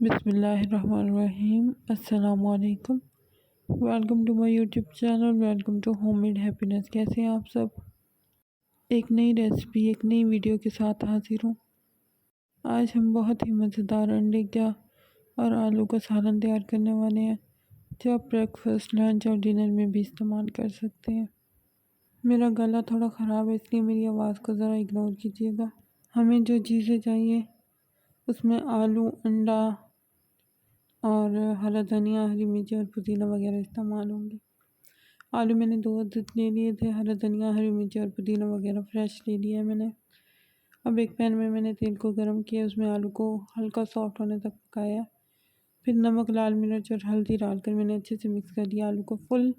बिस्मिल्लाहिर्रहमानिर्रहीम। अस्सलामुअलैकुम। Welcome to my YouTube channel. Welcome to homemade happiness. कैसे हैं आप सब? एक नई रेसिपी, एक नई वीडियो के साथ हाजिर हूँ। आज हम बहुत ही मज़ेदार अंडे का और आलू का सालन तैयार करने वाले हैं, जो आप ब्रेकफास्ट, लंच और डिनर में भी इस्तेमाल कर सकते हैं। मेरा गला थोड़ा ख़राब है, इसलिए मेरी आवाज़ को ज़रा इग्नोर कीजिएगा। हमें जो चीज़ें चाहिए उसमें आलू, अंडा और हरा धनिया, हरी मिर्ची और पुदीना वगैरह इस्तेमाल होंगे। आलू मैंने 2 अदद ले लिए थे। हरा धनिया, हरी मिर्ची और पुदीना वगैरह फ्रेश ले लिया है मैंने। अब एक पैन में मैंने तेल को गर्म किया, उसमें आलू को हल्का सॉफ्ट होने तक पकाया। फिर नमक, लाल मिर्च और हल्दी डालकर मैंने अच्छे से मिक्स कर दिया। आलू को फुल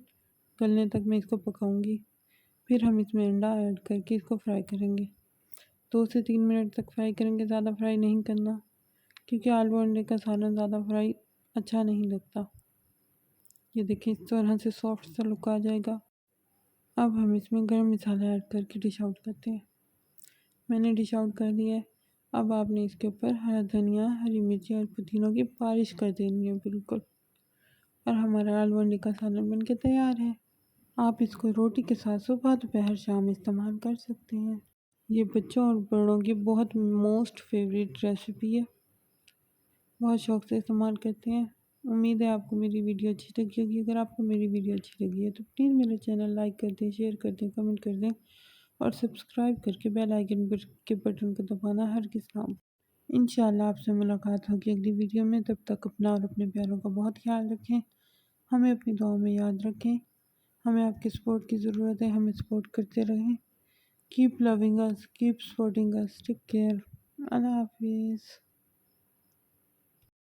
गलने तक मैं इसको पकाऊंगी। फिर हम इसमें अंडा ऐड करके इसको फ्राई करेंगे। 2 से 3 मिनट तक फ्राई करेंगे, ज़्यादा फ्राई नहीं करना, क्योंकि आलू अंडे का सालन ज़्यादा फ्राई अच्छा नहीं लगता। ये देखिए, इस तरह से सॉफ्ट सा लुक आ जाएगा। अब हम इसमें गरम मसाला ऐड करके डिश आउट करते हैं। मैंने डिश आउट कर दिया है। अब आपने इसके ऊपर हरा धनिया, हरी मिर्ची और पुदीनों की बारिश कर देनी है बिल्कुल। और हमारा आलू अंडे का सालन बन के तैयार है। आप इसको रोटी के साथ सुबह, दोपहर, शाम इस्तेमाल कर सकते हैं। ये बच्चों और बड़ों की बहुत मोस्ट फेवरेट रेसिपी है, बहुत शौक से इस्तेमाल करते हैं। उम्मीद है आपको मेरी वीडियो अच्छी लगी होगी। अगर आपको मेरी वीडियो अच्छी लगी है तो प्लीज़ मेरा चैनल लाइक कर दें, शेयर कर दें, कमेंट कर दें और सब्सक्राइब करके बेल आइकन के बटन को दबाना हरगिज़ ना भूलें। इंशाल्लाह आपसे मुलाकात होगी अगली वीडियो में। तब तक अपना और अपने प्यारों का बहुत ख्याल रखें। हमें अपनी दुआओं में याद रखें। हमें आपकी सपोर्ट की ज़रूरत है, हमें सपोर्ट करते रहें। Keep loving us, keep supporting us. Take care. अल्लाह हाफिज़।